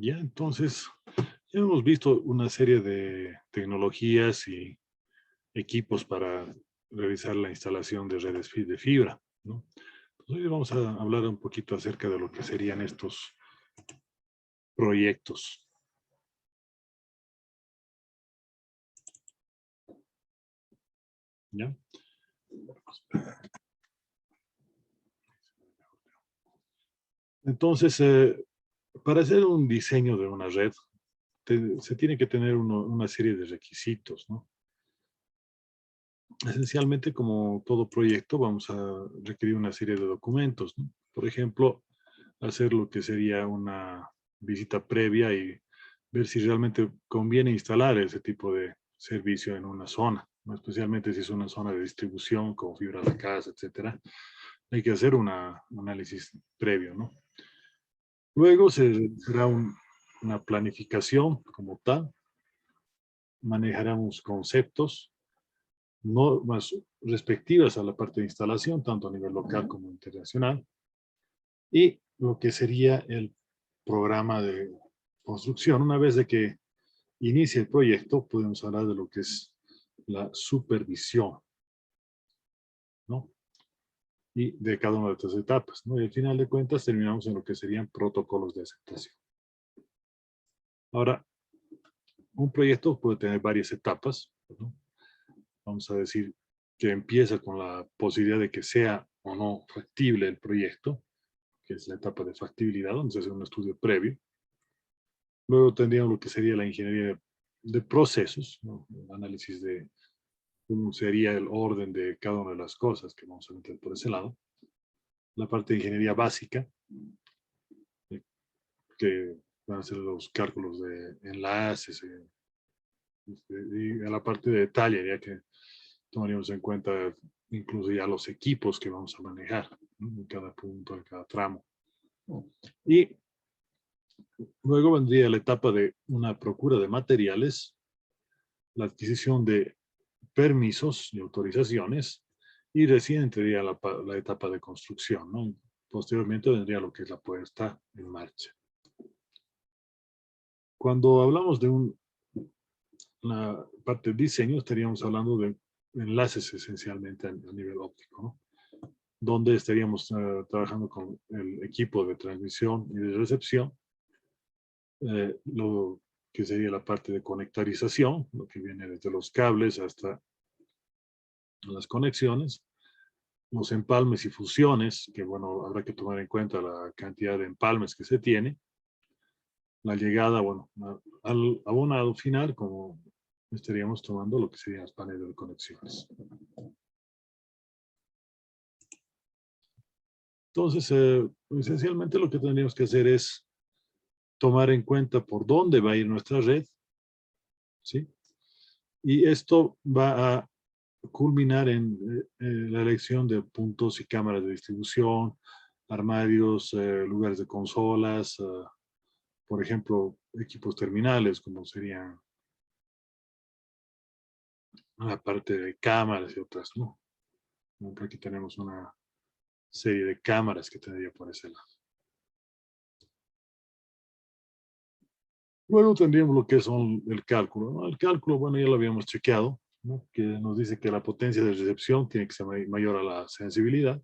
Ya, entonces, ya hemos visto una serie de tecnologías y equipos para realizar la instalación de redes de fibra, ¿no? Entonces, hoy vamos a hablar un poquito acerca de lo que serían estos proyectos, ¿ya? Entonces, para hacer un diseño de una red, se tiene que tener una serie de requisitos, ¿no? Esencialmente, como todo proyecto, vamos a requerir una serie de documentos, ¿no? Por ejemplo, hacer lo que sería una visita previa y ver si realmente conviene instalar ese tipo de servicio en una zona, ¿no? Especialmente si es una zona de distribución con fibra de casa, etcétera. Hay que hacer un análisis previo, ¿no? Luego se será una planificación como tal, manejaremos conceptos, normas respectivas a la parte de instalación, tanto a nivel local como internacional, y lo que sería el programa de construcción. Una vez de que inicie el proyecto, podemos hablar de lo que es la supervisión, ¿no? Y de cada una de estas etapas, ¿no? Y al final de cuentas terminamos en lo que serían protocolos de aceptación. Ahora, un proyecto puede tener varias etapas, ¿no? Vamos a decir que empieza con la posibilidad de que sea o no factible el proyecto, que es la etapa de factibilidad, donde se hace un estudio previo. Luego tendríamos lo que sería la ingeniería de procesos, ¿no? El análisis de cómo sería el orden de cada una de las cosas que vamos a meter por ese lado. La parte de ingeniería básica, eh, que van a ser los cálculos de enlaces, y a la parte de detalle, ya que tomaríamos en cuenta incluso ya los equipos que vamos a manejar, ¿no? En cada punto, en cada tramo. Y luego vendría la etapa de una procura de materiales, la adquisición de permisos y autorizaciones, y recién entraría la etapa de construcción, ¿no? Posteriormente vendría lo que es la puesta en marcha. Cuando hablamos de la parte de diseño, estaríamos hablando de enlaces esencialmente a nivel óptico, ¿no? Donde estaríamos trabajando con el equipo de transmisión y de recepción, lo que sería la parte de conectarización, lo que viene desde los cables hasta las conexiones, los empalmes y fusiones, que bueno, habrá que tomar en cuenta la cantidad de empalmes que se tiene, la llegada, bueno, al abonado final, como estaríamos tomando lo que serían los paneles de conexiones. Entonces, esencialmente lo que tendríamos que hacer es tomar en cuenta por dónde va a ir nuestra red, ¿sí? Y esto va a culminar en la elección de puntos y cámaras de distribución, armarios, lugares de consolas, por ejemplo, equipos terminales, como serían la parte de cámaras y otras, ¿no? Aquí tenemos una serie de cámaras que tendría por ese lado. Luego tendríamos lo que son el cálculo, ¿no? El cálculo, bueno, ya lo habíamos chequeado, ¿no? Que nos dice que la potencia de recepción tiene que ser mayor a la sensibilidad.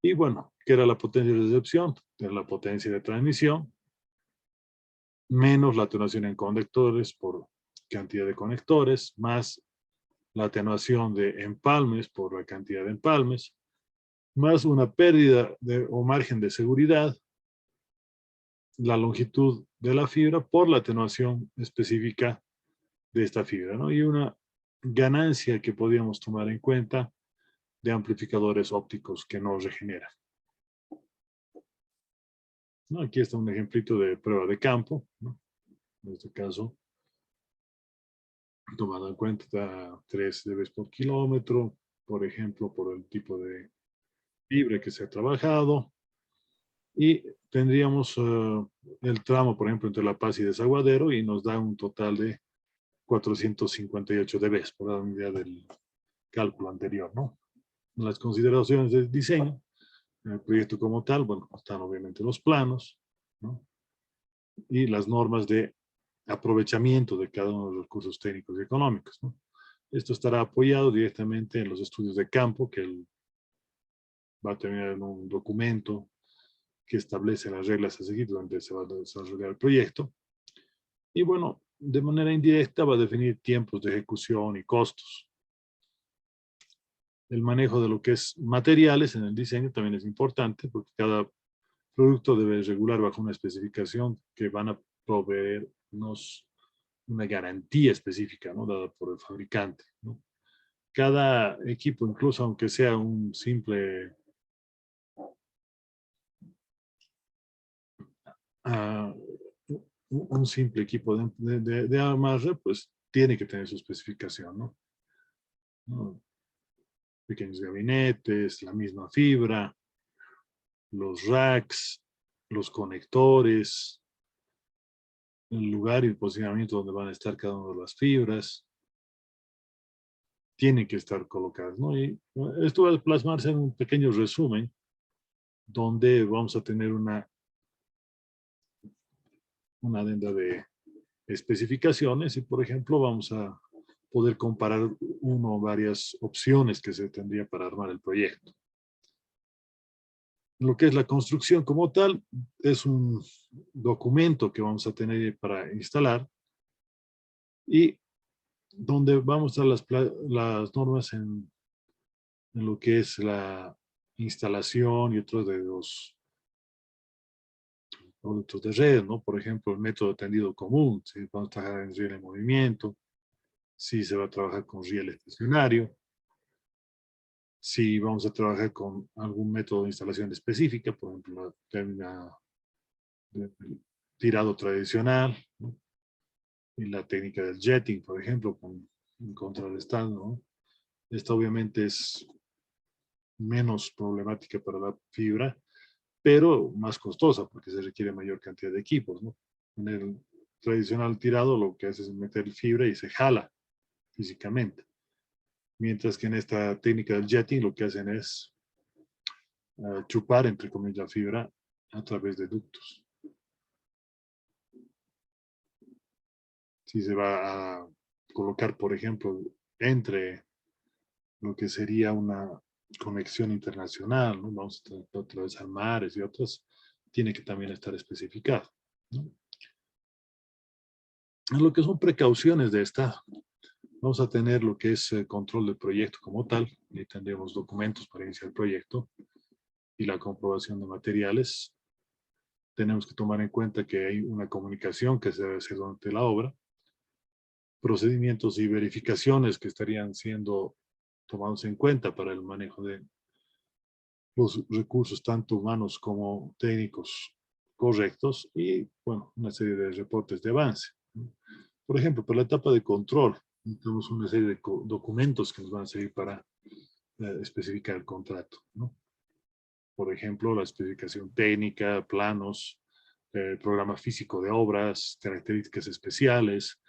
Y bueno, ¿qué era la potencia de recepción? Era la potencia de transmisión, menos la atenuación en conectores por cantidad de conectores, más la atenuación de empalmes por la cantidad de empalmes, más una pérdida o margen de seguridad, la longitud de la fibra por la atenuación específica de esta fibra, ¿no? Y una ganancia que podríamos tomar en cuenta de amplificadores ópticos que no regeneran, ¿no? Aquí está un ejemplito de prueba de campo, ¿no? En este caso, tomando en cuenta 3 dB por kilómetro, por ejemplo, por el tipo de fibra que se ha trabajado, y tendríamos el tramo, por ejemplo, entre La Paz y Desaguadero, y nos da un total de 458 dB, por la unidad del cálculo anterior, ¿no? Las consideraciones del diseño, en el proyecto como tal, bueno, están obviamente los planos, ¿no? y las normas de aprovechamiento de cada uno de los recursos técnicos y económicos, ¿no? Esto estará apoyado directamente en los estudios de campo, que él va a tener en un documento que establece las reglas a seguir donde se va a desarrollar el proyecto. Y bueno, de manera indirecta va a definir tiempos de ejecución y costos. El manejo de lo que es materiales en el diseño también es importante porque cada producto debe regular bajo una especificación que van a proveernos una garantía específica, ¿no? Dada por el fabricante, ¿no? Cada equipo, incluso aunque sea un simple uh, un simple equipo de amarre, pues tiene que tener su especificación, ¿no? ¿No? Pequeños gabinetes, la misma fibra, los racks, los conectores, el lugar y el posicionamiento donde van a estar cada una de las fibras, tienen que estar colocadas, ¿no? Y esto va a plasmarse en un pequeño resumen donde vamos a tener una adenda de especificaciones y, por ejemplo, vamos a poder comparar uno o varias opciones que se tendría para armar el proyecto. Lo que es la construcción como tal, es un documento que vamos a tener para instalar y donde vamos a las normas en lo que es la instalación y otros de los productos de red, ¿no? Por ejemplo, el método de tendido común, si vamos a trabajar en riel en movimiento, si se va a trabajar con riel estacionario, si vamos a trabajar con algún método de instalación específica, por ejemplo, la técnica de tirado tradicional, ¿no? Y la técnica del jetting, por ejemplo, en contra del estado, ¿no? Esta obviamente es menos problemática para la fibra, pero más costosa porque se requiere mayor cantidad de equipos, ¿no? En el tradicional tirado lo que hace es meter fibra y se jala físicamente. Mientras que en esta técnica del jetting lo que hacen es chupar, entre comillas, la fibra a través de ductos. Si se va a colocar, por ejemplo, entre lo que sería una conexión internacional, ¿no? Vamos a atravesar mares y otros, tiene que también estar especificado, ¿no? En lo que son precauciones de esta, vamos a tener lo que es control del proyecto como tal, y tendremos documentos para iniciar el proyecto y la comprobación de materiales. Tenemos que tomar en cuenta que hay una comunicación que se debe hacer durante la obra, procedimientos y verificaciones que estarían siendo tomados en cuenta para el manejo de los recursos tanto humanos como técnicos correctos y, bueno, una serie de reportes de avance. Por ejemplo, para la etapa de control, tenemos una serie de documentos que nos van a servir para especificar el contrato, ¿no? Por ejemplo, la especificación técnica, planos, programa físico de obras, características especiales,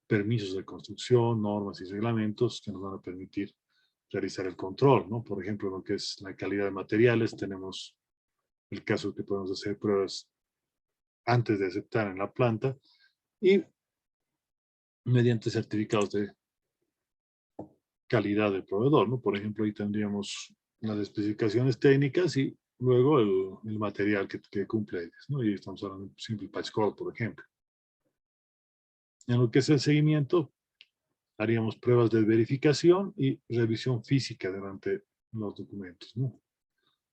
permisos de construcción, normas y reglamentos que nos van a permitir realizar el control, ¿no? Por ejemplo, lo que es la calidad de materiales, tenemos el caso que podemos hacer pruebas antes de aceptar en la planta y mediante certificados de calidad del proveedor, ¿no? Por ejemplo, ahí tendríamos las especificaciones técnicas y luego el material que cumple ellas, ¿no? Y estamos hablando de un simple patch code, por ejemplo. En lo que es el seguimiento, haríamos pruebas de verificación y revisión física durante los documentos, ¿no?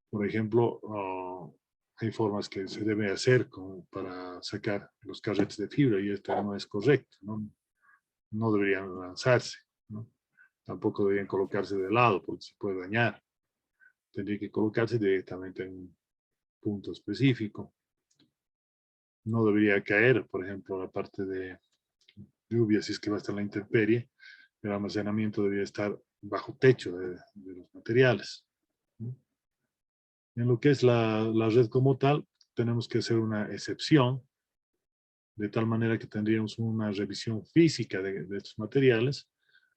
Por ejemplo, hay formas que se debe hacer como para sacar los carretes de fibra y esto no es correcto, ¿no? No deberían lanzarse, ¿no? Tampoco deberían colocarse de lado porque se puede dañar. Tendría que colocarse directamente en un punto específico. No debería caer, por ejemplo, la parte de lluvia si es que va a estar la intemperie. El almacenamiento debería estar bajo techo de los materiales, ¿no? En lo que es la red como tal, tenemos que hacer una excepción, de tal manera que tendríamos una revisión física de estos materiales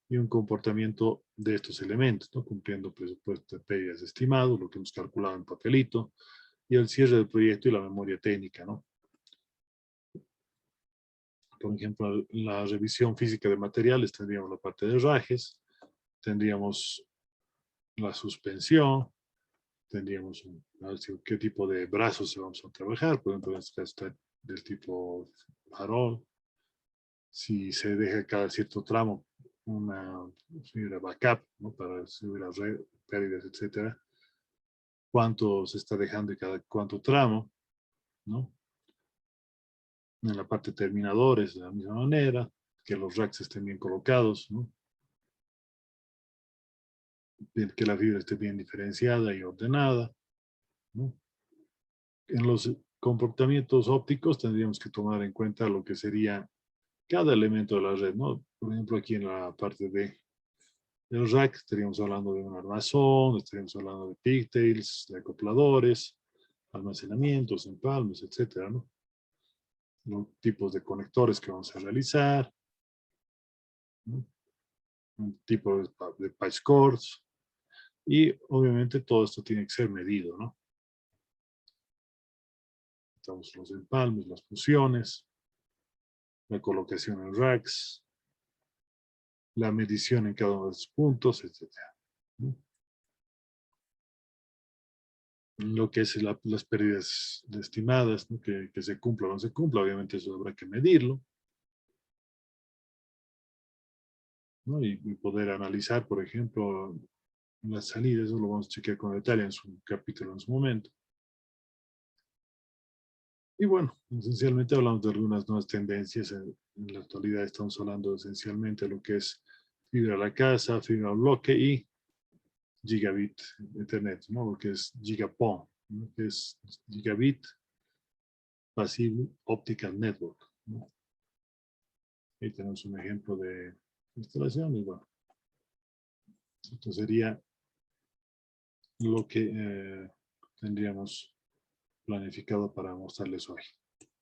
y un comportamiento de estos elementos, ¿no? Cumpliendo presupuesto de pérdidas estimado, lo que hemos calculado en papelito, y el cierre del proyecto y la memoria técnica, ¿no? por ejemplo, la revisión física de materiales, tendríamos la parte de rajes, tendríamos la suspensión, tendríamos qué tipo de brazos se vamos a trabajar, por ejemplo, en este caso está del tipo farol. Si se deja cada cierto tramo una fibra backup, ¿no? Para si hubiera pérdidas, etcétera, cuánto se está dejando de cada cuánto tramo, ¿no? En la parte terminadores, de la misma manera, que los racks estén bien colocados, ¿no? Que la fibra esté bien diferenciada y ordenada, ¿no? En los comportamientos ópticos tendríamos que tomar en cuenta lo que sería cada elemento de la red, ¿no? Por ejemplo, aquí en la parte del rack estaríamos hablando de un armazón, estaríamos hablando de pigtails, de acopladores, almacenamientos, empalmes, etcétera, ¿no? Los tipos de conectores que vamos a realizar, ¿no? Un tipo de patch cords, y obviamente todo esto tiene que ser medido, ¿no? Estamos los empalmes, las fusiones, la colocación en racks, la medición en cada uno de los puntos, etcétera, ¿no? Lo que es las pérdidas estimadas, ¿no? Que se cumpla o no se cumpla, obviamente eso habrá que medirlo, ¿no? Y poder analizar, por ejemplo, las salidas, eso lo vamos a chequear con detalle en su capítulo en su momento. Y bueno, esencialmente hablamos de algunas nuevas tendencias. En la actualidad estamos hablando esencialmente de lo que es fibra a la casa, fibra al bloque y gigabit Ethernet, ¿no? Lo que es gigapon, ¿no? Que es gigabit passive optical network, ¿no? Ahí tenemos un ejemplo de instalación y bueno, esto sería lo que tendríamos planificado para mostrarles hoy.